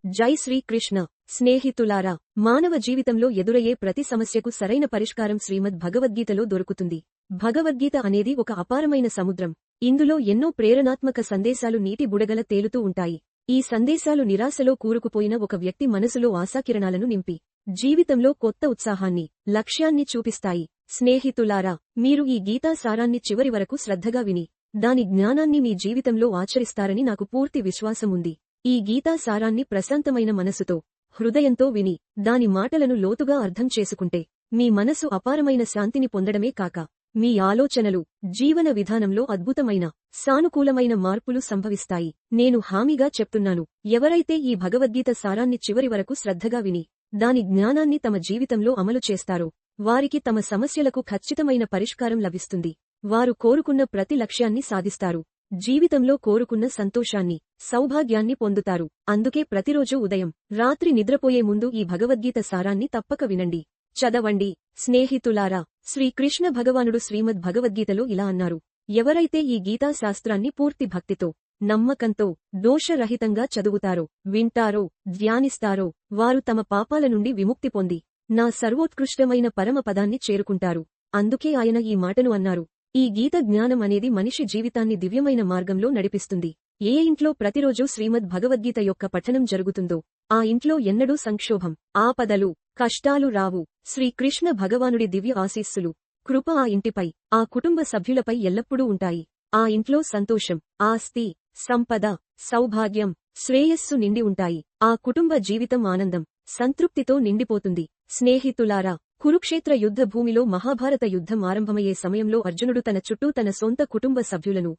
జై శ్రీకృష్ణ. స్నేహితులారా, మానవ జీవితంలో ఎదురయ్యే ప్రతి సమస్యకు సరైన పరిష్కారం శ్రీమద్ భగవద్గీతలో దొరుకుతుంది. భగవద్గీత అనేది ఒక అపారమైన సముద్రం. ఇందులో ఎన్నో ప్రేరణాత్మక సందేశాలు నీటి బుడగల తేలుతూ ఉంటాయి. ఈ సందేశాలు నిరాశలో కూరుకుపోయిన ఒక వ్యక్తి మనసులో ఆశాకిరణాలను నింపి, జీవితంలో కొత్త ఉత్సాహాన్ని, లక్ష్యాన్ని చూపిస్తాయి. స్నేహితులారా, మీరు ఈ గీతా సారాన్ని చివరి వరకు శ్రద్ధగా విని, దాని జ్ఞానాన్ని మీ జీవితంలో ఆచరిస్తారని నాకు పూర్తి విశ్వాసముంది. ఈ గీతా సారాన్ని ప్రశాంతమైన మనసుతో, హృదయంతో విని, దాని మాటలను లోతుగా అర్థం చేసుకుంటే, మీ మనసు అపారమైన శాంతిని పొందడమే కాక, మీ ఆలోచనలు, జీవన విధానంలో అద్భుతమైన, సానుకూలమైన మార్పులు సంభవిస్తాయి. నేను హామీగా చెప్తున్నాను, ఎవరైతే ఈ భగవద్గీత సారాన్ని చివరి వరకు శ్రద్ధగా విని, దాని జ్ఞానాన్ని తమ జీవితంలో అమలు చేస్తారో, వారికి తమ సమస్యలకు ఖచ్చితమైన పరిష్కారం లభిస్తుంది. వారు కోరుకున్న ప్రతి లక్ష్యాన్ని సాధిస్తారు. జీవితంలో కోరుకున్న సంతోషాన్ని, సౌభాగ్యాన్ని పొందుతారు. అందుకే ప్రతిరోజూ ఉదయం, రాత్రి నిద్రపోయే ముందు ఈ భగవద్గీత సారాన్ని తప్పక వినండి, చదవండి. స్నేహితులారా, శ్రీకృష్ణ భగవానుడు శ్రీమద్ భగవద్గీతలో ఇలా అన్నారు: ఎవరైతే ఈ గీతా శాస్త్రాన్ని పూర్తి భక్తితో, నమ్మకంతో, దోషరహితంగా చదువుతారో, వింటారో, ధ్యానిస్తారో, వారు తమ పాపాల నుండి విముక్తి పొంది, నా సర్వోత్కృష్టమైన పరమ పదాన్ని చేరుకుంటారు. అందుకే ఆయన ఈ మాటను అన్నారు. ఈ గీత జ్ఞానం అనేది మనిషి జీవితాన్ని దివ్యమైన మార్గంలో నడిపిస్తుంది. ఏ ఇంట్లో ప్రతిరోజూ శ్రీమద్ భగవద్గీత యొక్క పఠనం జరుగుతుందో, ఆ ఇంట్లో ఎన్నడూ సంక్షోభం, ఆపదలు, కష్టాలు రావు. శ్రీకృష్ణ భగవానుడి దివ్య ఆశీస్సులు, కృప ఆ ఇంటిపై, ఆ కుటుంబ సభ్యులపై ఎల్లప్పుడూ ఉంటాయి. ఆ ఇంట్లో సంతోషం, ఆస్తి, సంపద, సౌభాగ్యం, శ్రేయస్సు నిండి ఉంటాయి. ఆ కుటుంబ జీవితం ఆనందం, సంతృప్తితో నిండిపోతుంది. స్నేహితులారా, కురుక్షేత్ర యుద్ధ భూమిలో మహాభారత యుద్ధం ఆరంభమయ్యే సమయంలో అర్జునుడు తన చుట్టూ తన సొంత కుటుంబ సభ్యులను,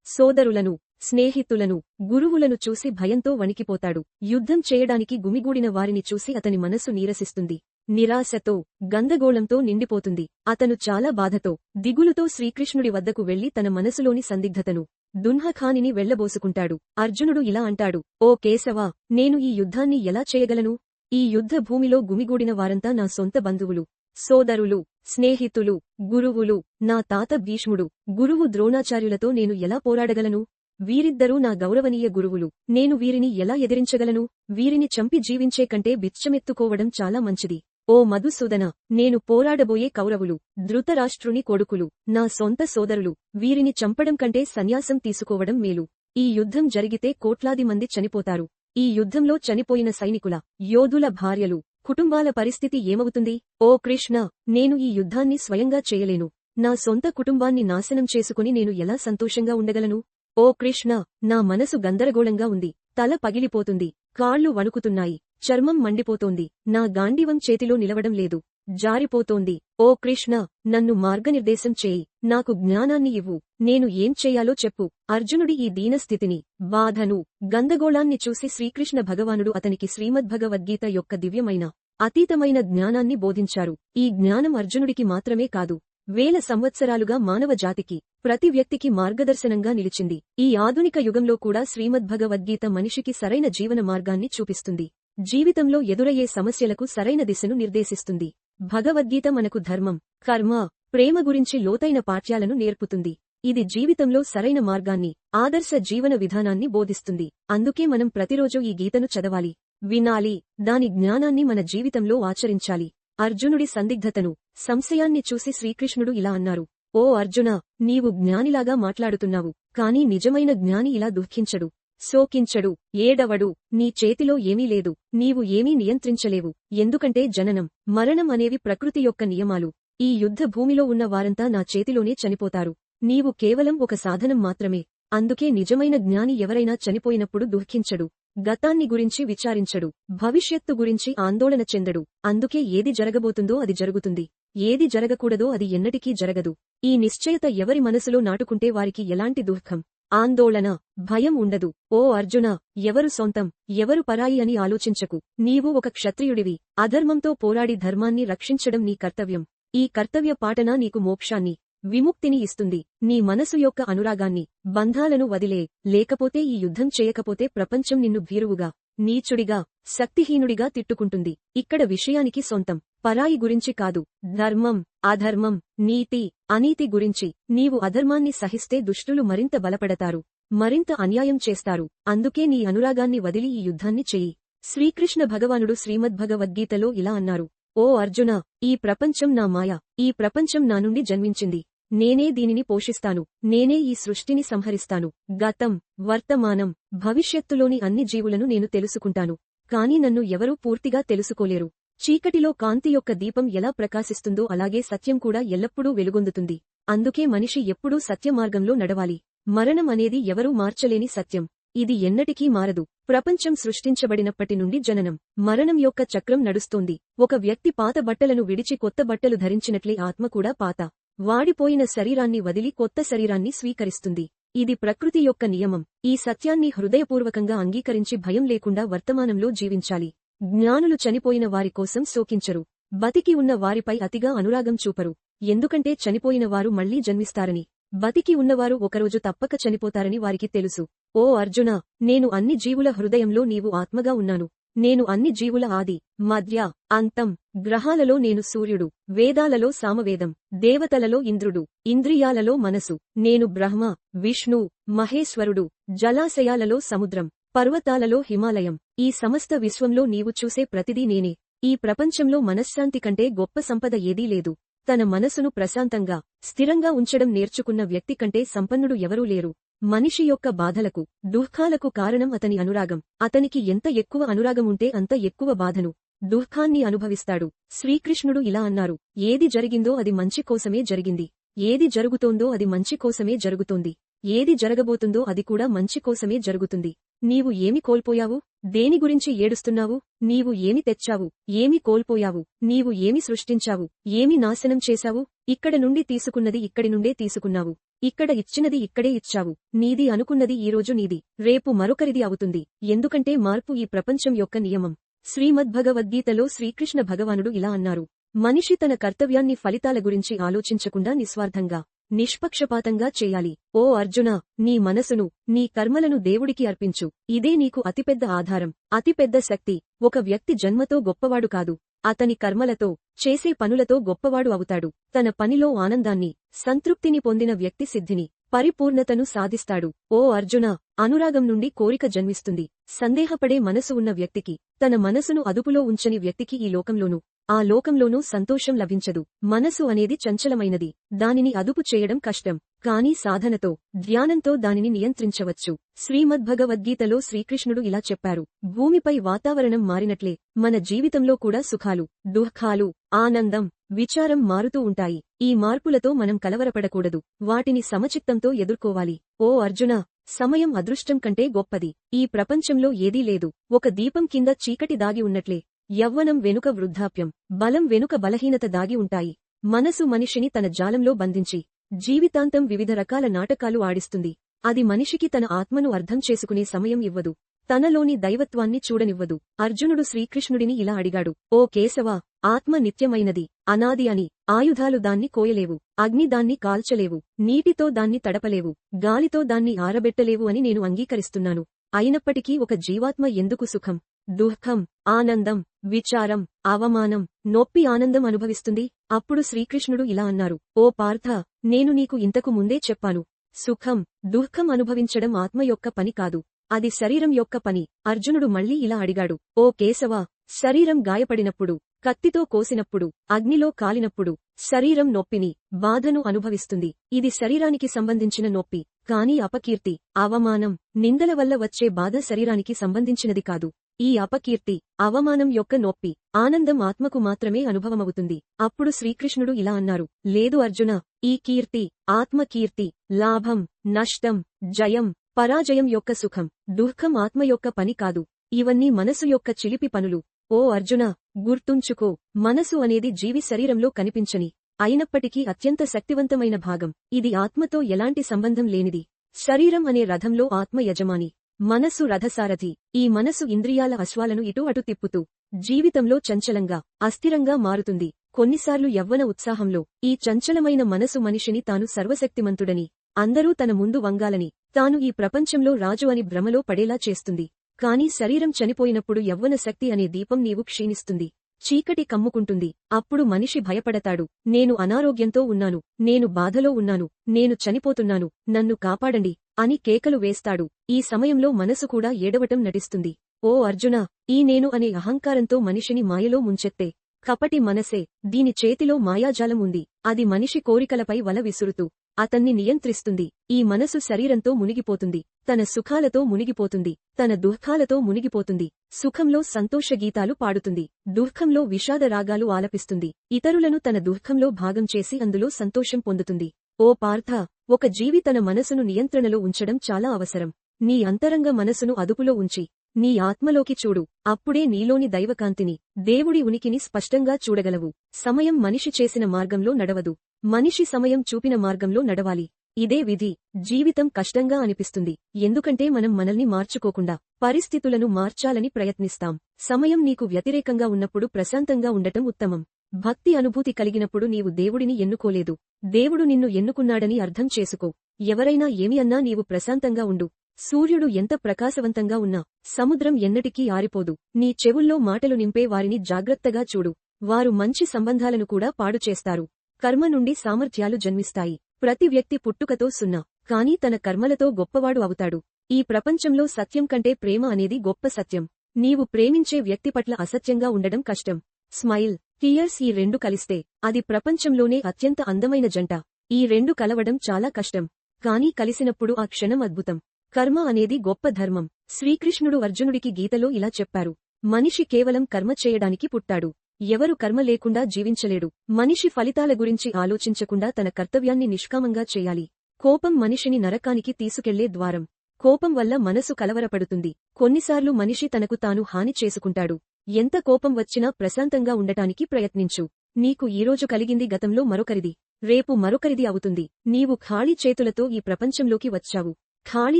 సోదరులను, స్నేహితులను, గురువులను చూసి భయంతో వణికిపోతాడు. యుద్ధం చేయడానికి గుమిగూడిన వారిని చూసి అతని మనసు నీరసిస్తుంది. నిరాశతో, గందగోళంతో నిండిపోతుంది. అతను చాలా బాధతో, దిగులుతో శ్రీకృష్ణుడి వద్దకు వెళ్లి తన మనసులోని సందిగ్ధతను, దున్హఖానిని వెళ్లబోసుకుంటాడు. అర్జునుడు ఇలా అంటాడు: ఓ కేశవా, నేను ఈ యుద్ధాన్ని ఎలా చేయగలను? ఈ యుద్ధ భూమిలో గుమిగూడిన వారంతా నా సొంత బంధువులు, సోదరులు, స్నేహితులు, గురువులు. నా తాత భీష్ముడు, గురువు ద్రోణాచార్యులతో నేను ఎలా పోరాడగలను? వీరిద్దరూ నా గౌరవనీయ గురువులు. నేను వీరిని ఎలా ఎదిరించగలను? వీరిని చంపి జీవించే కంటే బిచ్చమెత్తుకోవడం చాలా మంచిది. ఓ మధుసూదన, నేను పోరాడబోయే కౌరవులు, ధృతరాష్ట్రుని కొడుకులు, నా సొంత సోదరులు. వీరిని చంపడం కంటే సన్యాసం తీసుకోవడం మేలు. ఈ యుద్ధం జరిగితే కోట్లాది మంది చనిపోతారు. ఈ యుద్ధంలో చనిపోయిన సైనికుల, యోధుల భార్యలు, కుటుంబాల పరిస్థితి ఏమవుతుంది? ఓ కృష్ణ, నేను ఈ యుద్ధాన్ని స్వయంగా చేయలేను. నా సొంత కుటుంబాన్ని నాశనం చేసుకుని నేను ఎలా సంతోషంగా ఉండగలను? ఓ కృష్ణ, నా మనసు గందరగోళంగా ఉంది. తల పగిలిపోతుంది, కాళ్లు వణుకుతున్నాయి, చర్మం మండిపోతోంది. నా గాండివం చేతిలో నిలవడం లేదు, జారిపోతోంది. ఓ కృష్ణ, నన్ను మార్గనిర్దేశం చేయి. నాకు జ్ఞానాన్ని ఇవ్వు. నేను ఏం చెయ్యాలో చెప్పు. అర్జునుడి ఈ దీనస్థితిని, బాధను, గందగోళాన్ని చూసి శ్రీకృష్ణ భగవానుడు అతనికి శ్రీమద్భగవద్గీత యొక్క దివ్యమైన, అతీతమైన జ్ఞానాన్ని బోధించారు. ఈ జ్ఞానం అర్జునుడికి మాత్రమే కాదు, వేల సంవత్సరాలుగా మానవ జాతికి, ప్రతి వ్యక్తికి మార్గదర్శనంగా నిలిచింది. ఈ ఆధునిక యుగంలో కూడా శ్రీమద్భగవద్గీత మనిషికి సరైన జీవన మార్గాన్ని చూపిస్తుంది. జీవితంలో ఎదురయ్యే సమస్యలకు సరైన దిశను నిర్దేశిస్తుంది. భగవద్గీత మనకు ధర్మం, కర్మ, ప్రేమ గురించి లోతైన పాఠ్యాలను నేర్పుతుంది. ఇది జీవితంలో సరైన మార్గాన్ని, ఆదర్శ జీవన విధానాన్ని బోధిస్తుంది. అందుకే మనం ప్రతిరోజూ ఈ గీతను చదవాలి, వినాలి, దాని జ్ఞానాన్ని మన జీవితంలో ఆచరించాలి. అర్జునుడి సందిగ్ధతను, సంశయాన్ని చూసి శ్రీకృష్ణుడు ఇలా అన్నారు: ఓ అర్జున, నీవు జ్ఞానిలాగా మాట్లాడుతున్నావు, కాని నిజమైన జ్ఞాని ఇలా దుఃఖించడు, శోకించడు, ఏడవడు. నీ చేతిలో ఏమీ లేదు, నీవు ఏమీ నియంత్రించలేవు. ఎందుకంటే జననం, మరణం అనేవి ప్రకృతి యొక్క నియమాలు. ఈ యుద్ధ భూమిలో ఉన్న వారంతా నా చేతిలోనే చనిపోతారు. నీవు కేవలం ఒక సాధనం మాత్రమే. అందుకే నిజమైన జ్ఞాని ఎవరైనా చనిపోయినప్పుడు దుఃఖించడు, గతాన్ని గురించి విచారించడు, భవిష్యత్తు గురించి ఆందోళన చెందడు. అందుకే ఏది జరగబోతుందో అది జరుగుతుంది, ఏది జరగకూడదో అది ఎన్నటికీ జరగదు. ఈ నిశ్చయత ఎవరి మనసులో నాటుకుంటే వారికి ఎలాంటి దుఃఖం, ఆందోళన, భయం ఉండదు. ఓ అర్జున, ఎవరు సొంతం, ఎవరు పరాయి అని ఆలోచించకు. నీవు ఒక క్షత్రియుడివి. అధర్మంతో పోరాడి ధర్మాన్ని రక్షించడం నీ కర్తవ్యం. ఈ కర్తవ్య పాటన నీకు మోక్షాన్ని, విముక్తిని ఇస్తుంది. నీ మనసు యొక్క అనురాగాన్ని, బంధాలను వదిలే. లేకపోతే ఈ యుద్ధం చేయకపోతే ప్రపంచం నిన్ను భీరువుగా, నీచుడిగా, శక్తిహీనుడిగా తిట్టుకుంటుంది. ఇక్కడ విషయానికి సొంతం, పరాయి గురించి కాదు, ధర్మం, అధర్మం, నీతి, అనీతి గురించి. నీవు అధర్మాన్ని సహిస్తే దుష్టులు మరింత బలపడతారు, మరింత అన్యాయం చేస్తారు. అందుకే నీ అనురాగాన్ని వదిలి ఈ యుద్ధాన్ని చెయ్యి. శ్రీకృష్ణ భగవానుడు శ్రీమద్భగవద్గీతలో ఇలా అన్నారు: ఓ అర్జునా, ఈ ప్రపంచం నా మాయ, ఈ ప్రపంచం నా నుండి జన్మించింది. నేనే దీనిని పోషిస్తాను, నేనే ఈ సృష్టిని సంహరిస్తాను. గతం, వర్తమానం, భవిష్యత్తులోని అన్ని జీవులను నేను తెలుసుకుంటాను. కాని నన్ను ఎవరూ పూర్తిగా తెలుసుకోలేరు. చీకటిలో కాంతి యొక్క దీపం ఎలా ప్రకాశిస్తుందో అలాగే సత్యం కూడా ఎల్లప్పుడూ వెలుగొందుతుంది. అందుకే మనిషి ఎప్పుడూ సత్యమార్గంలో నడవాలి. మరణం అనేది ఎవరూ మార్చలేని సత్యం. ఇది ఎన్నటికీ మారదు. ప్రపంచం సృష్టించబడినప్పటి నుండి జననం, మరణం యొక్క చక్రం నడుస్తోంది. ఒక వ్యక్తి పాత బట్టలను విడిచి కొత్త బట్టలు ధరించినట్లే ఆత్మ కూడా పాత, వాడిపోయిన శరీరాన్ని వదిలి కొత్త శరీరాన్ని స్వీకరిస్తుంది. ఇది ప్రకృతి యొక్క నియమం. ఈ సత్యాన్ని హృదయపూర్వకంగా అంగీకరించి భయం లేకుండా వర్తమానంలో జీవించాలి. జ్ఞానులు చనిపోయిన వారి కోసం శోకించరు. బతికి ఉన్న వారిపై అతిగా అనురాగం చూపరు. ఎందుకంటే చనిపోయిన వారు మళ్లీ జన్మిస్తారని. బతికి ఉన్నవారు ఒకరోజు తప్పక చనిపోతారని వారికి తెలుసు. ఓ అర్జునా, నేను అన్ని జీవుల హృదయంలో నీవు ఆత్మగా ఉన్నాను. నేను అన్ని జీవుల ఆది, మధ్య, అంతం. గ్రహాలలో నేను సూర్యుడు, వేదాలలో సామవేదం, దేవతలలో ఇంద్రుడు, ఇంద్రియాలలో మనసు. నేను బ్రహ్మ, విష్ణు, మహేశ్వరుడు. జలాశయాలలో సముద్రం, పర్వతాలలో హిమాలయం. ఈ సమస్త విశ్వంలో నీవు చూసే ప్రతిదీ నేనే. ఈ ప్రపంచంలో మనశ్శాంతి కంటే గొప్ప సంపద ఏదీ లేదు. తన మనసును ప్రశాంతంగా, స్థిరంగా ఉంచడం నేర్చుకున్న వ్యక్తి కంటే సంపన్నుడు ఎవరూ లేరు. మనిషి యొక్క బాధలకు, దుఃఖాలకు కారణం అతని అనురాగం. అతనికి ఎంత ఎక్కువ అనురాగముంటే అంత ఎక్కువ బాధను, దుఃఖాన్ని అనుభవిస్తాడు. శ్రీకృష్ణుడు ఇలా అన్నారు: ఏది జరిగిందో అది మంచి కోసమే జరిగింది. ఏది జరుగుతోందో అది మంచి కోసమే జరుగుతోంది. ఏది జరగబోతుందో అది కూడా మంచి కోసమే జరుగుతుంది. నీవు ఏమి కోల్పోయావు? దేని గురించి ఏడుస్తున్నావు? నీవు ఏమి తెచ్చావు? ఏమి కోల్పోయావు? నీవు ఏమి సృష్టించావు? ఏమి నాశనం చేశావు? ఇక్కడ నుండి తీసుకున్నది ఇక్కడి నుండే తీసుకున్నావు. ఇక్కడ ఇచ్చినది ఇక్కడే ఇచ్చావు. నీది అనుకున్నది ఈరోజు నీది, రేపు మరొకరిది అవుతుంది. ఎందుకంటే మార్పు ఈ ప్రపంచం యొక్క నియమం. శ్రీమద్భగవద్గీతలో శ్రీకృష్ణ భగవానుడు ఇలా అన్నారు: మనిషి తన కర్తవ్యాన్ని ఫలితాల గురించి ఆలోచించకుండా నిస్వార్థంగా, నిష్పక్షపాతంగా చేయాలి. ఓ అర్జునా, నీ మనసును, నీ కర్మలను దేవుడికి అర్పించు. ఇదే నీకు అతిపెద్ద ఆధారం, అతిపెద్ద శక్తి. ఒక వ్యక్తి జన్మతో గొప్పవాడు కాదు, అతని కర్మలతో, చేసే పనులతో గొప్పవాడు అవుతాడు. తన పనిలో ఆనందాన్ని, సంతృప్తిని పొందిన వ్యక్తి సిద్ధిని, పరిపూర్ణతను సాధిస్తాడు. ఓ అర్జునా, అనురాగం నుండి కోరిక జన్మిస్తుంది. సందేహపడే మనసు ఉన్న వ్యక్తికి, తన మనసును అదుపులో ఉంచని వ్యక్తికి ఈ లోకంలోనూ, ఆ లోకంలోనూ సంతోషం లభించదు. మనసు అనేది చంచలమైనది. దానిని అదుపు చేయడం కష్టం. కానీ సాధనతో, ధ్యానంతో దానిని నియంత్రించవచ్చు. శ్రీమద్భగవద్గీతలో శ్రీకృష్ణుడు ఇలా చెప్పారు: భూమిపై వాతావరణం మారినట్లే మన జీవితంలో కూడా సుఖాలు, దుఃఖాలు, ఆనందం, విచారం మారుతూ ఉంటాయి. ఈ మార్పులతో మనం కలవరపడకూడదు. వాటిని సమచిత్తంతో ఎదుర్కోవాలి. ఓ అర్జునా, సమయం అదృష్టం కంటే గొప్పది. ఈ ప్రపంచంలో ఏదీ లేదు. ఒక దీపం కింద చీకటి దాగి ఉన్నట్లే యవ్వనం వెనుక వృద్ధాప్యం, బలం వెనుక బలహీనత దాగి ఉంటాయి. మనసు మనిషిని తన జాలంలో బంధించి జీవితాంతం వివిధ రకాల నాటకాలు ఆడిస్తుంది. అది మనిషికి తన ఆత్మను అర్థం చేసుకునే సమయం ఇవ్వదు. తనలోని దైవత్వాన్ని చూడనివ్వదు. అర్జునుడు శ్రీకృష్ణుడిని ఇలా అడిగాడు: ఓ కేశవా, ఆత్మ నిత్యమైనది, అనాది అని. ఆయుధాలు దాన్ని కోయలేవు, అగ్ని దాన్ని కాల్చలేవు, నీటితో దాన్ని తడపలేవు, గాలితో దాన్ని ఆరబెట్టలేవు అని నేను అంగీకరిస్తున్నాను. అయినప్పటికీ ఒక జీవాత్మ ఎందుకు సుఖం, దుఃఖం, ఆనందం, విచారం, అవమానం, నొప్పి, ఆనందం అనుభవిస్తుంది? అప్పుడు శ్రీకృష్ణుడు ఇలా అన్నారు: ఓ పార్థ, నేను నీకు ఇంతకు ముందే చెప్పాను. సుఖం, దుఃఖం అనుభవించడం ఆత్మ యొక్క పని కాదు, అది శరీరం యొక్క పని. అర్జునుడు మళ్ళీ ఇలా అడిగాడు: ఓ కేశవా, శరీరం గాయపడినప్పుడు, కత్తితో కోసినప్పుడు, అగ్నిలో కాలినప్పుడు శరీరం నొప్పిని, బాధను అనుభవిస్తుంది. ఇది శరీరానికి సంబంధించిన నొప్పి. కానీ అపకీర్తి, అవమానం, నిందల వల్ల వచ్చే బాధ శరీరానికి సంబంధించినది కాదు. ఈ అపకీర్తి, అవమానం యొక్క నొప్పి, ఆనందం ఆత్మకు మాత్రమే అనుభవమవుతుంది. అప్పుడు శ్రీకృష్ణుడు ఇలా అన్నారు: లేదు అర్జునా, ఈ కీర్తి, ఆత్మకీర్తి, లాభం, నష్టం, జయం, పరాజయం యొక్క సుఖం, దుఃఖం ఆత్మ యొక్క పని కాదు. ఇవన్నీ మనసు యొక్క చిలిపి పనులు. ఓ అర్జునా, గుర్తుంచుకో, మనసు అనేది జీవి శరీరంలో కనిపించని, అయినప్పటికీ అత్యంత శక్తివంతమైన భాగం. ఇది ఆత్మతో ఎలాంటి సంబంధం లేనిది. శరీరం అనే రథంలో ఆత్మ యజమాని, మనసు రథసారథి. ఈ మనసు ఇంద్రియాల అశ్వాలను ఇటు అటు తిప్పుతూ జీవితంలో చంచలంగా, అస్థిరంగా మారుతుంది. కొన్నిసార్లు యవ్వన ఉత్సాహంలో ఈ చంచలమైన మనసు మనిషిని తాను సర్వశక్తిమంతుడని, అందరూ తన ముందు వంగాలని, తాను ఈ ప్రపంచంలో రాజు అని భ్రమలో పడేలా చేస్తుంది. కానీ శరీరం చనిపోయినప్పుడు యవ్వన శక్తి అనే దీపం నీవు క్షీణిస్తుంది, చీకటి కమ్ముకుంటుంది. అప్పుడు మనిషి భయపడతాడు: నేను అనారోగ్యంతో ఉన్నాను, నేను బాధలో ఉన్నాను, నేను చనిపోతున్నాను, నన్ను కాపాడండి అని కేకలు వేస్తాడు. ఈ సమయంలో మనసు కూడా ఏడవటం నటిస్తుంది. ఓ అర్జునా, ఈ నేను అనే అహంకారంతో మనిషిని మాయలో ముంచెత్తే కపటి మనసే, దీని చేతిలో మాయాజాలం ఉంది. అది మనిషి కోరికలపై వల విసురుతూ అతన్ని నియంత్రిస్తుంది. ఈ మనసు శరీరంతో మునిగిపోతుంది, తన సుఖాలతో మునిగిపోతుంది, తన దుఃఖాలతో మునిగిపోతుంది. సుఖంలో సంతోష గీతాలు పాడుతుంది, దుఃఖంలో విషాద రాగాలు ఆలపిస్తుంది. ఇతరులను తన దుఃఖంలో భాగం చేసి అందులో సంతోషం పొందుతుంది. ఓ పార్థ, ఒక జీవి తన మనసును నియంత్రణలో ఉంచడం చాలా అవసరం. నీ అంతరంగ మనసును అదుపులో ఉంచి నీ ఆత్మలోకి చూడు. అప్పుడే నీలోని దైవకాంతిని, దేవుడి ఉనికిని స్పష్టంగా చూడగలవు. సమయం మనిషి చేసిన మార్గంలో నడవదు, మనిషి సమయం చూపిన మార్గంలో నడవాలి. ఇదే విధి. జీవితం కష్టంగా అనిపిస్తుంది, ఎందుకంటే మనం మనల్ని మార్చుకోకుండా పరిస్థితులను మార్చాలని ప్రయత్నిస్తాం. సమయం నీకు వ్యతిరేకంగా ఉన్నప్పుడు ప్రశాంతంగా ఉండటం ఉత్తమం. భక్తి అనుభూతి కలిగినప్పుడు నీవు దేవుడిని ఎన్నుకోలేదు, దేవుడు నిన్ను ఎన్నుకున్నాడని అర్థం చేసుకో. ఎవరైనా ఏమి అన్నా నీవు ప్రశాంతంగా ఉండు. సూర్యుడు ఎంత ప్రకాశవంతంగా ఉన్నా సముద్రం ఎన్నటికీ ఆరిపోదు. నీ చెవుల్లో మాటలు నింపే వారిని జాగ్రత్తగా చూడు, వారు మంచి సంబంధాలను కూడా పాడు చేస్తారు. కర్మ నుండి సామర్థ్యాలు జన్మిస్తాయి. ప్రతి వ్యక్తి పుట్టుకతో సున్నా, కానీ తన కర్మలతో గొప్పవాడు అవుతాడు. ఈ ప్రపంచంలో సత్యం కంటే ప్రేమ అనేది గొప్ప సత్యం. నీవు ప్రేమించే వ్యక్తి పట్ల అసత్యంగా ఉండడం కష్టం. స్మైల్, టీయర్స్ ఈ రెండు కలిస్తే అది ప్రపంచంలోనే అత్యంత అందమైన జంట. ఈ రెండు కలవడం చాలా కష్టం, కానీ కలిసినప్పుడు ఆ క్షణం అద్భుతం. కర్మ అనేది గొప్ప ధర్మం. శ్రీకృష్ణుడు అర్జునుడికి గీతలో ఇలా చెప్పారు: మనిషి కేవలం కర్మ చేయడానికి పుట్టాడు, ఎవరు కర్మ లేకుండా జీవించలేడు. మనిషి ఫలితాల గురించి ఆలోచించకుండా తన కర్తవ్యాన్ని నిష్కామంగా చేయాలి. కోపం మనిషిని నరకానికి తీసుకెళ్లే ద్వారం. కోపం వల్ల మనసు కలవరపడుతుంది. కొన్నిసార్లు మనిషి తనకు తాను హాని చేసుకుంటాడు. ఎంత కోపం వచ్చినా ప్రశాంతంగా ఉండటానికి ప్రయత్నించు. నీకు ఈరోజు కలిగింది గతంలో మరొకరిది, రేపు మరొకరిది అవుతుంది. నీవు ఖాళీ చేతులతో ఈ ప్రపంచంలోకి వచ్చావు, ఖాళీ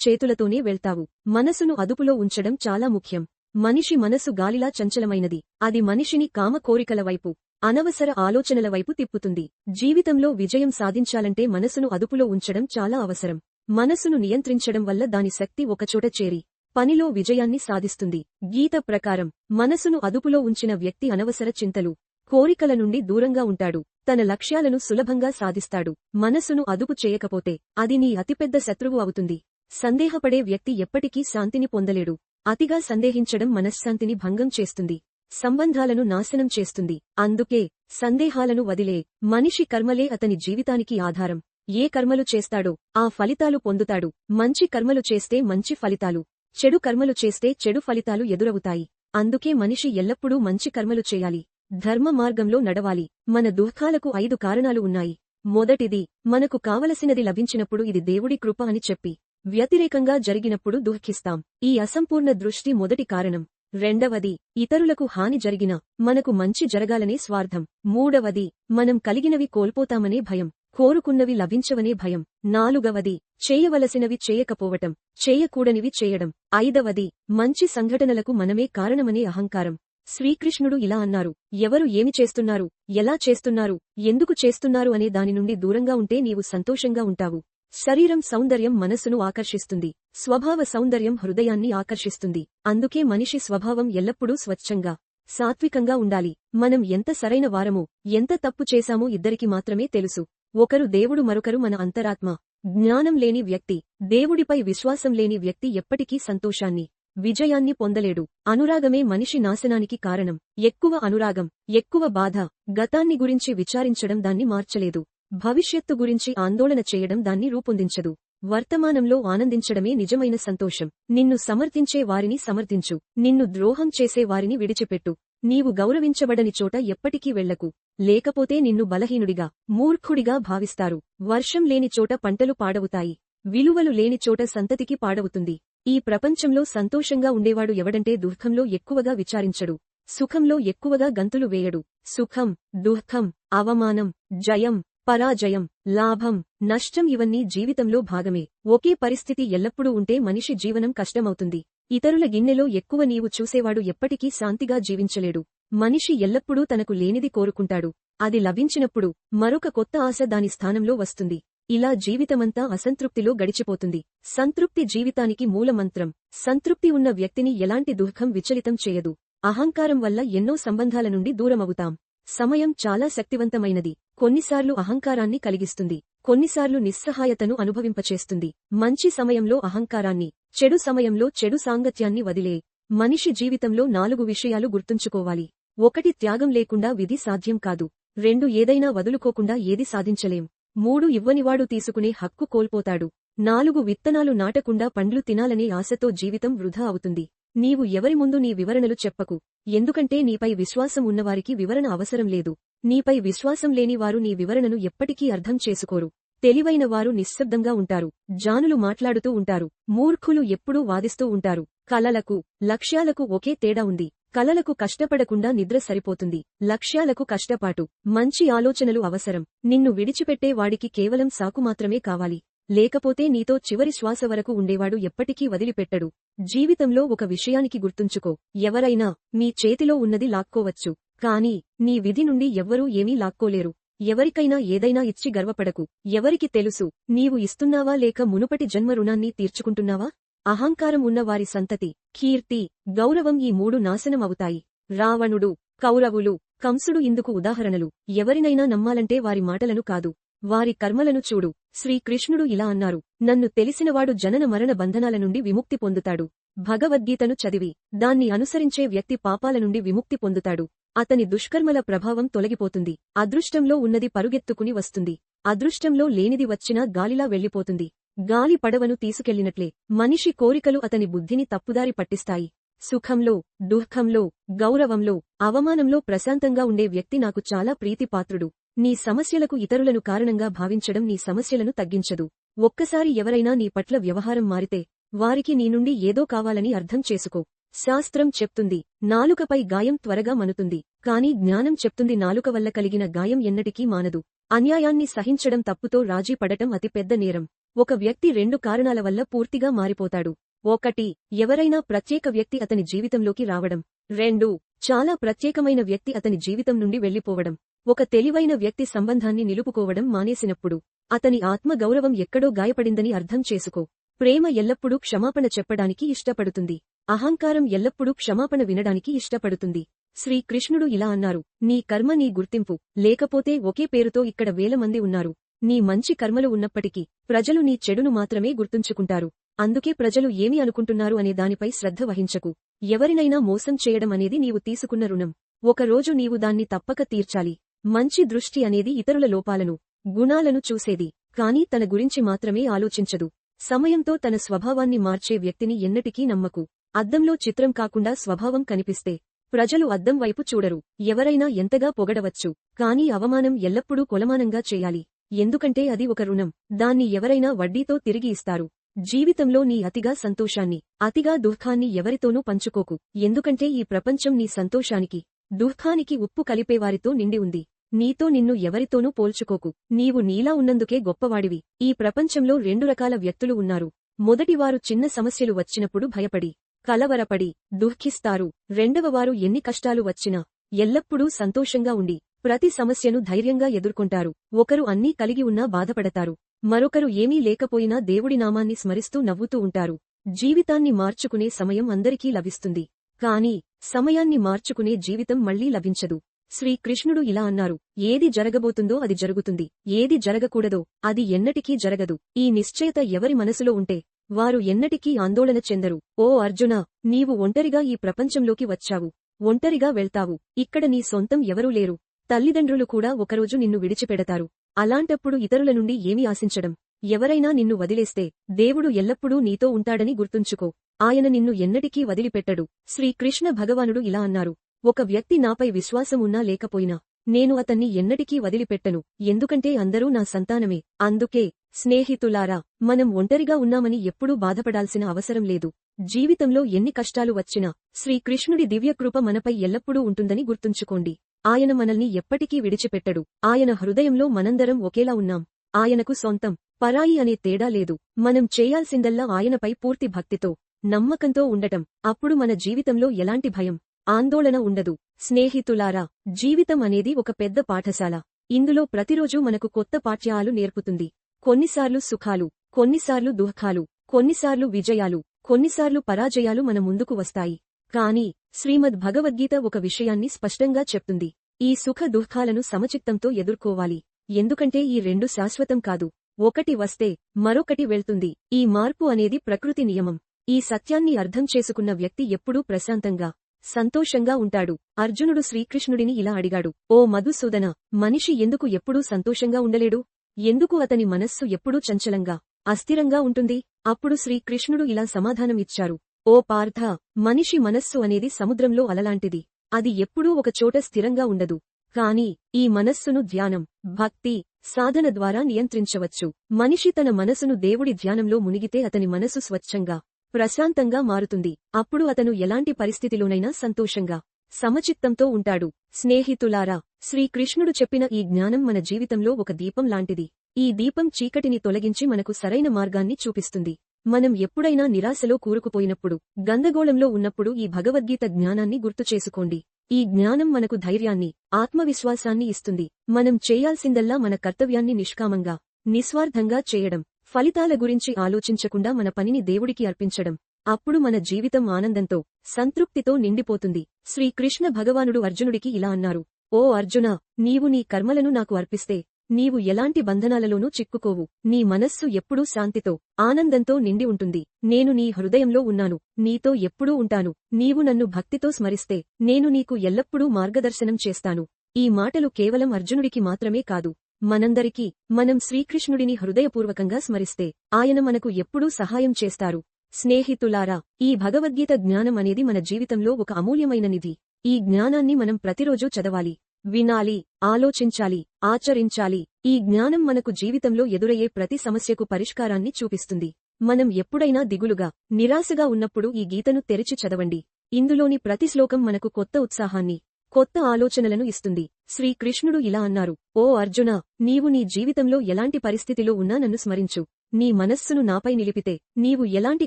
చేతులతోనే వెళ్తావు. మనసును అదుపులో ఉంచడం చాలా ముఖ్యం. మనిషి మనసు గాలిలా చంచలమైనది. అది మనిషిని కామ కోరికల వైపు, అనవసర ఆలోచనల వైపు తిప్పుతుంది. జీవితంలో విజయం సాధించాలంటే మనసును అదుపులో ఉంచడం చాలా అవసరం. మనసును నియంత్రించడం వల్ల దాని శక్తి ఒకచోట చేరి పనిలో విజయాన్ని సాధిస్తుంది. గీత ప్రకారం మనసును అదుపులో ఉంచిన వ్యక్తి అనవసర చింతలు, కోరికల నుండి దూరంగా ఉంటాడు, తన లక్ష్యాలను సులభంగా సాధిస్తాడు. మనసును అదుపు చేయకపోతే అది నీ అతిపెద్ద శత్రువు అవుతుంది. సందేహపడే వ్యక్తి ఎప్పటికీ శాంతిని పొందలేడు. అతిగా సందేహించడం మనశ్శాంతిని భంగం చేస్తుంది, సంబంధాలను నాశనం చేస్తుంది. అందుకే సందేహాలను వదిలే. మనిషి కర్మలే అతని జీవితానికి ఆధారం. ఏ కర్మలు చేస్తాడో ఆ ఫలితాలు పొందుతాడు. మంచి కర్మలు చేస్తే మంచి ఫలితాలు, చెడు కర్మలు చేస్తే చెడు ఫలితాలు ఎదురవుతాయి. అందుకే మనిషి ఎల్లప్పుడూ మంచి కర్మలు చేయాలి, ధర్మ మార్గంలో నడవాలి. మన దుఃఖాలకు 5 కారణాలు ఉన్నాయి. మొదటిది, మనకు కావలసినది లభించినప్పుడు ఇది దేవుడి కృప అని చెప్పి వ్యతిరేకంగా జరిగినప్పుడు దుఃఖిస్తాం. ఈ అసంపూర్ణ దృష్టి మొదటి కారణం. రెండవది, ఇతరులకు హాని జరిగినా మనకు మంచి జరగాలనే స్వార్థం. మూడవది, మనం కలిగినవి కోల్పోతామనే భయం, కోరుకున్నవి లభించవనే భయం. నాలుగవది, చేయవలసినవి చేయకపోవటం, చేయకూడనివి చేయడం. ఐదవది, మంచి సంఘటనలకు మనమే కారణమనే అహంకారం. శ్రీకృష్ణుడు ఇలా అన్నారు: ఎవరు ఏమి చేస్తున్నారు, ఎలా చేస్తున్నారు, ఎందుకు చేస్తున్నారు అనే దాని నుండి దూరంగా ఉంటే నీవు సంతోషంగా ఉంటావు. శరీరం సౌందర్యం మనసును ఆకర్షిస్తుంది, స్వభావ సౌందర్యం హృదయాన్ని ఆకర్షిస్తుంది. అందుకే మనిషి స్వభావం ఎల్లప్పుడూ స్వచ్ఛంగా, సాత్వికంగా ఉండాలి. మనం ఎంత సరైన వారమో, ఎంత తప్పు చేశామో ఇద్దరికి మాత్రమే తెలుసు. ఒకరు దేవుడు, మరొకరు మన అంతరాత్మ. జ్ఞానం లేని వ్యక్తి, దేవుడిపై విశ్వాసం లేని వ్యక్తి ఎప్పటికీ సంతోషాన్ని, విజయాన్ని పొందలేడు. అనురాగమే మనిషి నాశనానికి కారణం. ఎక్కువ అనురాగం, ఎక్కువ బాధ. గతాన్ని గురించి విచారించడం దాన్ని మార్చలేదు, భవిష్యత్తు గురించి ఆందోళన చేయడం దాన్ని రూపొందించదు. వర్తమానంలో ఆనందించడమే నిజమైన సంతోషం. నిన్ను సమర్థించే వారిని సమర్థించు, నిన్ను ద్రోహం చేసే వారిని విడిచిపెట్టు. నీవు గౌరవించబడని చోట ఎప్పటికీ వెళ్లకు, లేకపోతే నిన్ను బలహీనుడిగా, మూర్ఖుడిగా భావిస్తారు. వర్షం లేని చోట పంటలు పాడవుతాయి, విలువలు లేని చోట సంతతికి పాడవుతుంది. ఈ ప్రపంచంలో సంతోషంగా ఉండేవాడు ఎవడంటే దుఃఖంలో ఎక్కువగా విచారించడు, సుఖంలో ఎక్కువగా గంతులు వేయడు. సుఖం, దుఃఖం, అవమానం, జయం, పరాజయం, లాభం, నష్టం ఇవన్నీ జీవితంలో భాగమే. ఒకే పరిస్థితి ఎల్లప్పుడూ ఉంటే మనిషి జీవనం కష్టమవుతుంది. ఇతరుల గిన్నెలో ఎక్కువ నీవు చూసేవాడు ఎప్పటికీ శాంతిగా జీవించలేడు. మనిషి ఎల్లప్పుడూ తనకు లేనిది కోరుకుంటాడు. అది లభించినప్పుడు మరొక కొత్త ఆశ దాని స్థానంలో వస్తుంది. ఇలా జీవితమంతా అసంతృప్తిలో గడిచిపోతుంది. సంతృప్తి జీవితానికి మూలమంత్రం. సంతృప్తి ఉన్న వ్యక్తిని ఎలాంటి దుఃఖం విచలితం చేయదు. అహంకారం వల్ల ఎన్నో సంబంధాల నుండి దూరమవుతాం. సమయం చాలా శక్తివంతమైనది. కొన్నిసార్లు అహంకారాన్ని కలిగిస్తుంది, కొన్నిసార్లు నిస్సహాయతను అనుభవింపచేస్తుంది. మంచి సమయంలో అహంకారాన్ని, చెడు సమయంలో చెడు సాంగత్యాన్ని వదిలే. మనిషి జీవితంలో 4 విషయాలు గుర్తుంచుకోవాలి. 1 త్యాగం లేకుండా విధి సాధ్యం కాదు. 2 ఏదైనా వదులుకోకుండా ఏది సాధించలేం. 3 ఇవ్వనివాడు తీసుకునే హక్కు కోల్పోతాడు. 4 విత్తనాలు నాటకుండా పండ్లు తినాలనే ఆశతో జీవితం వృధా అవుతుంది. నీవు ఎవరి ముందు నీ వివరణలు చెప్పకు. ఎందుకంటే నీపై విశ్వాసం ఉన్నవారికి వివరణ అవసరం లేదు. నీపై విశ్వాసం లేని వారు నీ వివరణను ఎప్పటికీ అర్థం చేసుకోరు. తెలివైన వారు నిశ్శబ్దంగా ఉంటారు. జానులు మాట్లాడుతూ ఉంటారు. మూర్ఖులు ఎప్పుడూ వాదిస్తూ ఉంటారు. కలలకు, లక్ష్యాలకు ఒకే తేడా ఉంది. కలలకు కష్టపడకుండా నిద్ర సరిపోతుంది. లక్ష్యాలకు కష్టపాటు, మంచి ఆలోచనలు అవసరం. నిన్ను విడిచిపెట్టే వాడికి కేవలం సాకు మాత్రమే కావాలి. లేకపోతే నీతో చివరి శ్వాస వరకు ఉండేవాడు ఎప్పటికీ వదిలిపెట్టడు. జీవితంలో ఒక విషయానికి గుర్తుంచుకో. ఎవరైనా మీ చేతిలో ఉన్నది లాక్కోవచ్చు. కానీ నీ విధి నుండి ఎవ్వరూ ఏమీ లాక్కోలేరు. ఎవరికైనా ఏదైనా ఇచ్చి గర్వపడకు. ఎవరికి తెలుసు, నీవు ఇస్తున్నావా లేక మునుపటి జన్మ రుణాన్ని తీర్చుకుంటున్నావా? అహంకారం ఉన్న వారి సంతతి, కీర్తి, గౌరవం ఈ 3 నాశనం అవుతాయి. రావణుడు, కౌరవులు, కంసుడు ఇందుకు ఉదాహరణలు. ఎవరినైనా నమ్మాలంటే వారి మాటలను కాదు, వారి కర్మలను చూడు. శ్రీకృష్ణుడు ఇలా అన్నారు, నన్ను తెలిసినవాడు జనన మరణ బంధనాల నుండి విముక్తి పొందుతాడు. భగవద్గీతను చదివి దాన్ని అనుసరించే వ్యక్తి పాపాల నుండి విముక్తి పొందుతాడు. అతని దుష్కర్మల ప్రభావం తొలగిపోతుంది. అదృష్టంలో ఉన్నది పరుగెత్తుకుని వస్తుంది. అదృష్టంలో లేనిది వచ్చినా గాలిలా వెళ్లిపోతుంది. గాలి పడవను తీసుకెళ్లినట్లే మనిషి కోరికలు అతని బుద్ధిని తప్పుదారి పట్టిస్తాయి. సుఖంలో, దుఃఖంలో, గౌరవంలో, అవమానంలో ప్రశాంతంగా ఉండే వ్యక్తి నాకు చాలా ప్రీతిపాత్రుడు. నీ సమస్యలకు ఇతరులను కారణంగా భావించడం నీ సమస్యలను తగ్గించదు. ఒక్కసారి ఎవరైనా నీ పట్ల వ్యవహారం మారితే వారికి నీ నుండి ఏదో కావాలని అర్థం చేసుకో. శాస్త్రం చెప్తుంది, నాలుకపై గాయం త్వరగా మనుతుంది. కానీ జ్ఞానం చెప్తుంది, నాలుక వల్ల కలిగిన గాయం ఎన్నటికీ మానదు. అన్యాయాన్ని సహించడం, తప్పుతో రాజీ పడటం అతిపెద్ద నేరం. ఒక వ్యక్తి 2 కారణాల వల్ల పూర్తిగా మారిపోతాడు. 1 ఎవరైనా ప్రత్యేక వ్యక్తి అతని జీవితంలోకి రావడం. 2 చాలా ప్రత్యేకమైన వ్యక్తి అతని జీవితం నుండి వెళ్లిపోవడం. ఒక తెలివైన వ్యక్తి సంబంధాన్ని నిలుపుకోవడం మానేసినప్పుడు. అతని ఆత్మ గౌరవం ఎక్కడో గాయపడిందని అర్థం చేసుకో. ప్రేమ ఎల్లప్పుడూ క్షమాపణ చెప్పడానికి ఇష్టపడుతుంది. అహంకారం ఎల్లప్పుడూ క్షమాపణ వినడానికి ఇష్టపడుతుంది. శ్రీకృష్ణుడు ఇలా అన్నారు, నీ కర్మ నీ గుర్తింపు. లేకపోతే ఒకే పేరుతో ఇక్కడ 1000 మంది ఉన్నారు. నీ మంచి కర్మలు ఉన్నప్పటికీ ప్రజలు నీ చెడును మాత్రమే గుర్తుంచుకుంటారు. అందుకే ప్రజలు ఏమి అనుకుంటున్నారు అనే దానిపై శ్రద్ధ వహించకు. ఎవరినైనా మోసం చేయడం అనేది నీవు తీసుకున్న రుణం. ఒకరోజు నీవు దాన్ని తప్పక తీర్చాలి. మంచి దృష్టి అనేది ఇతరుల లోపాలను, గుణాలను చూసేది, కానీ తన గురించి మాత్రమే ఆలోచించదు. సమయంతో తన స్వభావాన్ని మార్చే వ్యక్తిని ఎన్నటికీ నమ్మకు. అద్దంలో చిత్రం కాకుండా స్వభావం కనిపిస్తే ప్రజలు అద్దం వైపు చూడరు. ఎవరైనా ఎంతగా పొగడవచ్చు, కానీ అవమానం ఎల్లప్పుడూ కొలమానంగా చేయాలి. ఎందుకంటే అది ఒక రుణం. దాన్ని ఎవరైనా వడ్డీతో తిరిగి ఇస్తారు. జీవితంలో నీ అతిగా సంతోషాన్ని, అతిగా దుఃఖాన్ని ఎవరితోనూ పంచుకోకు. ఎందుకంటే ఈ ప్రపంచం నీ సంతోషానికి, దుఃఖానికి ఉప్పు కలిపేవారితో నిండి ఉంది. నీతో నిన్ను ఎవరితోనూ పోల్చుకోకు. నీవు నీలా ఉన్నందుకే గొప్పవాడివి. ఈ ప్రపంచంలో 2 రకాల వ్యక్తులు ఉన్నారు. మొదటివారు చిన్న సమస్యలు వచ్చినప్పుడు భయపడి, కలవరపడి, దుఃఖిస్తారు. రెండవవారు ఎన్ని కష్టాలు వచ్చినా ఎల్లప్పుడూ సంతోషంగా ఉండి ప్రతి సమస్యను ధైర్యంగా ఎదుర్కొంటారు. ఒకరు అన్నీ కలిగి ఉన్నా బాధపడతారు. మరొకరు ఏమీ లేకపోయినా దేవుడి నామాన్ని స్మరిస్తూ నవ్వుతూ ఉంటారు. జీవితాన్ని మార్చుకునే సమయం అందరికీ లభిస్తుంది. కానీ సమయాన్ని మార్చుకునే జీవితం మళ్లీ లభించదు. శ్రీకృష్ణుడు ఇలా అన్నారు, ఏది జరగబోతుందో అది జరుగుతుంది. ఏది జరగకూడదో అది ఎన్నటికీ జరగదు. ఈ నిశ్చయత ఎవరి మనసులో ఉంటే వారు ఎన్నటికీ ఆందోళన చెందరు. ఓ అర్జునా, నీవు ఒంటరిగా ఈ ప్రపంచంలోకి వచ్చావు. ఒంటరిగా వెళ్తావు. ఇక్కడ నీ సొంతం ఎవరూ లేరు. తల్లిదండ్రులు కూడా ఒకరోజు నిన్ను విడిచిపెడతారు. అలాంటప్పుడు ఇతరుల నుండి ఏమి ఆశించడం? ఎవరైనా నిన్ను వదిలేస్తే దేవుడు ఎల్లప్పుడూ నీతో ఉంటాడని గుర్తుంచుకో. ఆయన నిన్ను ఎన్నటికీ వదిలిపెట్టడు. శ్రీకృష్ణ భగవానుడు ఇలా అన్నారు, ఒక వ్యక్తి నాపై విశ్వాసం ఉన్నా లేకపోయినా నేను అతన్ని ఎన్నటికీ వదిలిపెట్టను. ఎందుకంటే అందరూ నా సంతానమే. అందుకే స్నేహితులారా, మనం ఒంటరిగా ఉన్నామని ఎప్పుడూ బాధపడాల్సిన అవసరం లేదు. జీవితంలో ఎన్ని కష్టాలు వచ్చినా శ్రీకృష్ణుడి దివ్యకృప మనపై ఎల్లప్పుడూ ఉంటుందని గుర్తుంచుకోండి. ఆయన మనల్ని ఎప్పటికీ విడిచిపెట్టడు. ఆయన హృదయంలో మనందరం ఒకేలా ఉన్నాం. ఆయనకు సొంతం, పరాయి అనే తేడా లేదు. మనం చేయాల్సిందల్లా ఆయనపై పూర్తి భక్తితో, నమ్మకంతో ఉండటం. అప్పుడు మన జీవితంలో ఎలాంటి భయం, ఆందోళన ఉండదు. స్నేహితులారా, జీవితం అనేది ఒక పెద్ద పాఠశాల. ఇందులో ప్రతిరోజూ మనకు కొత్త పాఠ్యాలు నేర్పుతుంది. కొన్నిసార్లు సుఖాలు, కొన్నిసార్లు దుఃఖాలు, కొన్నిసార్లు విజయాలు, కొన్నిసార్లు పరాజయాలు మన ముందుకు వస్తాయి. కానీ శ్రీమద్ భగవద్గీత ఒక విషయాన్ని స్పష్టంగా చెప్తుంది. ఈ సుఖ దుఃఖాలను సమచిత్తంతో ఎదుర్కోవాలి. ఎందుకంటే ఈ 2 శాశ్వతం కాదు. ఒకటి వస్తే మరొకటి వెళ్తుంది. ఈ మార్పు అనేది ప్రకృతి నియమం. ఈ సత్యాన్ని అర్థం చేసుకున్న వ్యక్తి ఎప్పుడూ ప్రశాంతంగా సంతోషంగా ఉంటాడు. అర్జునుడు శ్రీకృష్ణుడిని ఇలా అడిగాడు, ఓ మధుసూదన, మనిషి ఎందుకు ఎప్పుడూ సంతోషంగా ఉండలేడు? ఎందుకు అతని మనస్సు ఎప్పుడూ చంచలంగా అస్థిరంగా ఉంటుంది? అప్పుడు శ్రీకృష్ణుడు ఇలా సమాధానం ఇచ్చారు, ఓ పార్థ, మనిషి మనస్సు అనేది సముద్రంలో అలలాంటిది. అది ఎప్పుడూ ఒకచోట స్థిరంగా ఉండదు. కాని ఈ మనస్సును ధ్యానం, భక్తి, సాధన ద్వారా నియంత్రించవచ్చు. మనిషి తన మనసును దేవుడి ధ్యానంలో మునిగితే అతని మనసు స్వచ్ఛంగా, ప్రశాంతంగా మారుతుంది. అప్పుడు అతను ఎలాంటి పరిస్థితిలోనైనా సంతోషంగా, సమచిత్తంతో ఉంటాడు. స్నేహితులారా, శ్రీకృష్ణుడు చెప్పిన ఈ జ్ఞానం మన జీవితంలో ఒక దీపం లాంటిది. ఈ దీపం చీకటిని తొలగించి మనకు సరైన మార్గాన్ని చూపిస్తుంది. మనం ఎప్పుడైనా నిరాశలో కూరుకుపోయినప్పుడు, గందరగోళంలో ఉన్నప్పుడు ఈ భగవద్గీత జ్ఞానాన్ని గుర్తుచేసుకోండి. ఈ జ్ఞానం మనకు ధైర్యాన్ని, ఆత్మవిశ్వాసాన్ని ఇస్తుంది. మనం చేయాల్సిందల్లా మన కర్తవ్యాన్ని నిష్కామంగా, నిస్వార్థంగా చేయడం, ఫలితాల గురించి ఆలోచించకుండా మన పనిని దేవుడికి అర్పించడం. అప్పుడు మన జీవితం ఆనందంతో, సంతృప్తితో నిండిపోతుంది. శ్రీకృష్ణ భగవానుడు అర్జునుడికి ఇలా అన్నారు, ఓ అర్జునా, నీవు నీ కర్మలను నాకు అర్పిస్తే నీవు ఎలాంటి బంధనాలలోనూ చిక్కుకోవు. నీ మనస్సు ఎప్పుడూ శాంతితో, ఆనందంతో నిండి ఉంటుంది. నేను నీ హృదయంలో ఉన్నాను, నీతో ఎప్పుడూ ఉంటాను. నీవు నన్ను భక్తితో స్మరిస్తే నేను నీకు ఎల్లప్పుడూ మార్గదర్శనం చేస్తాను. ఈ మాటలు కేవలం అర్జునుడికి మాత్రమే కాదు, మనందరికీ. మనం శ్రీకృష్ణుడిని హృదయపూర్వకంగా స్మరిస్తే ఆయన మనకు ఎప్పుడూ సహాయం చేస్తారు. స్నేహితులారా, ఈ భగవద్గీత జ్ఞానం అనేది మన జీవితంలో ఒక అమూల్యమైన నిధి. ఈ జ్ఞానాన్ని మనం ప్రతిరోజూ చదవాలి, వినాలి, ఆలోచించాలి, ఆచరించాలి. ఈ జ్ఞానం మనకు జీవితంలో ఎదురయ్యే ప్రతి సమస్యకు పరిష్కారాన్ని చూపిస్తుంది. మనం ఎప్పుడైనా దిగులుగా, నిరాశగా ఉన్నప్పుడు ఈ గీతను తెరిచి చదవండి. ఇందులోని ప్రతి శ్లోకం మనకు కొత్త ఉత్సాహాన్ని, కొత్త ఆలోచనలను ఇస్తుంది. శ్రీకృష్ణుడు ఇలా అన్నారు, ఓ అర్జునా, నీవు నీ జీవితంలో ఎలాంటి పరిస్థితిలో ఉన్నా నన్ను స్మరించు. నీ మనస్సును నాపై నిలిపితే నీవు ఎలాంటి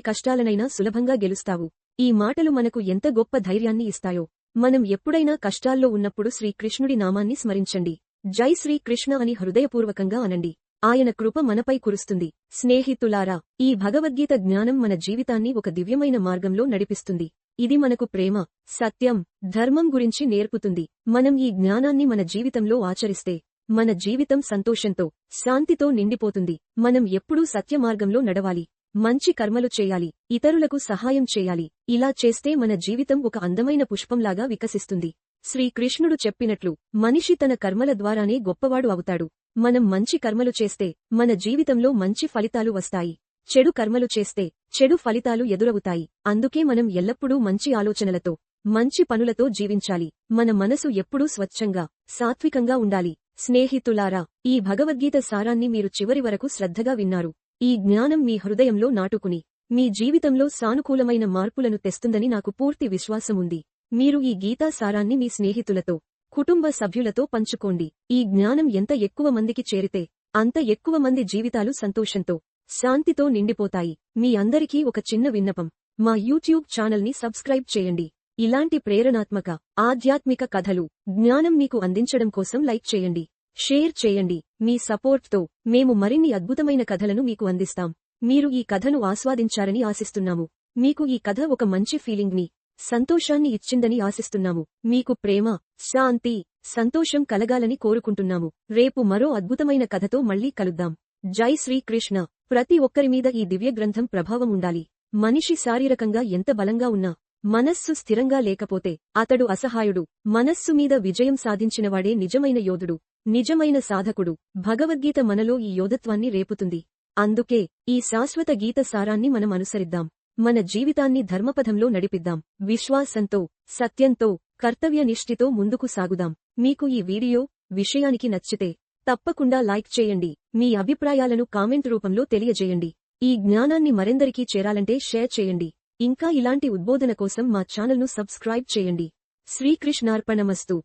కష్టాలనైనా సులభంగా గెలుస్తావు. ఈ మాటలు మనకు ఎంత గొప్ప ధైర్యాన్ని ఇస్తాయో. మనం ఎప్పుడైనా కష్టాల్లో ఉన్నప్పుడు శ్రీకృష్ణుడి నామాన్ని స్మరించండి. జై శ్రీకృష్ణ అని హృదయపూర్వకంగా అనండి. ఆయన కృప మనపై కురుస్తుంది. స్నేహితులారా, ఈ భగవద్గీత జ్ఞానం మన జీవితాన్ని ఒక దివ్యమైన మార్గంలో నడిపిస్తుంది. ఇది మనకు ప్రేమ, సత్యం, ధర్మం గురించి నేర్పుతుంది. మనం ఈ జ్ఞానాన్ని మన జీవితంలో ఆచరిస్తే మన జీవితం సంతోషంతో, శాంతితో నిండిపోతుంది. మనం ఎప్పుడూ సత్యమార్గంలో నడవాలి, మంచి కర్మలు చేయాలి, ఇతరులకు సహాయం చేయాలి. ఇలా చేస్తే మన జీవితం ఒక అందమైన పుష్పంలాగా వికసిస్తుంది. శ్రీకృష్ణుడు చెప్పినట్లు మనిషి తన కర్మల ద్వారానే గొప్పవాడు అవుతాడు. మనం మంచి కర్మలు చేస్తే మన జీవితంలో మంచి ఫలితాలు వస్తాయి. చెడు కర్మలు చేస్తే చెడు ఫలితాలు ఎదురవుతాయి. అందుకే మనం ఎల్లప్పుడూ మంచి ఆలోచనలతో, మంచి పనులతో జీవించాలి. మన మనసు ఎప్పుడూ స్వచ్ఛంగా, సాత్వికంగా ఉండాలి. స్నేహితులారా, ఈ భగవద్గీత సారాన్ని మీరు చివరి వరకు శ్రద్ధగా విన్నారు. ఈ జ్ఞానం మీ హృదయంలో నాటుకుని మీ జీవితంలో సానుకూలమైన మార్పులను తెస్తుందని నాకు పూర్తి విశ్వాసం ఉంది. మీరు ఈ గీతా సారాన్ని మీ స్నేహితులతో, కుటుంబ సభ్యులతో పంచుకోండి. ఈ జ్ఞానం ఎంత ఎక్కువ మందికి చేరితే అంత ఎక్కువ మంది జీవితాలు సంతోషంతో, శాంతితో నిండిపోతాయి. మీ అందరికీ ఒక చిన్న విన్నపం, మా యూట్యూబ్ ఛానల్ని సబ్స్క్రైబ్ చేయండి. ఇలాంటి ప్రేరణాత్మక, ఆధ్యాత్మిక కథలు, జ్ఞానం మీకు అందించడం కోసం లైక్ చేయండి, షేర్ చేయండి. మీ సపోర్ట్తో మేము మరిన్ని అద్భుతమైన కథలను మీకు అందిస్తాం. మీరు ఈ కథను ఆస్వాదించారని ఆశిస్తున్నాము. మీకు ఈ కథ ఒక మంచి ఫీలింగ్ని, సంతోషాన్ని ఇచ్చిందని ఆశిస్తున్నాము. మీకు ప్రేమ, శాంతి, సంతోషం కలగాలని కోరుకుంటున్నాము. రేపు మరో అద్భుతమైన కథతో మళ్ళీ కలుద్దాం. జై శ్రీకృష్ణ. ప్రతి ఒక్కరి మీద ఈ దివ్య గ్రంథం ప్రభావం ఉండాలి. మనిషి శారీరకంగా ఎంత బలంగా ఉన్నా మనస్సు స్థిరంగా లేకపోతే అతడు అసహాయుడు. మనస్సు మీద విజయం సాధించినవాడే నిజమైన యోధుడు, నిజమైన సాధకుడు. భగవద్గీత మనలో ఈ యోధత్వాన్ని రేపుతుంది. అందుకే ఈ శాశ్వత గీత సారాన్ని మనం అనుసరిద్దాం. మన జీవితాన్ని ధర్మపథంలో నడిపిద్దాం. విశ్వాసంతో, సత్యంతో, కర్తవ్యనిష్ఠితో ముందుకు సాగుదాం. మీకు ఈ వీడియో విషయానికి నచ్చితే తప్పకుండా లైక్ చేయండి. మీ అభిప్రాయాలను కామెంట్ రూపంలో తెలియజేయండి. ఈ జ్ఞానాన్ని మరెందరికీ చేరాలంటే షేర్ చేయండి. ఇంకా ఇలాంటి ఉద్బోధన కోసం మా ఛానల్ను సబ్స్క్రైబ్ చేయండి. శ్రీకృష్ణార్పణమస్తు.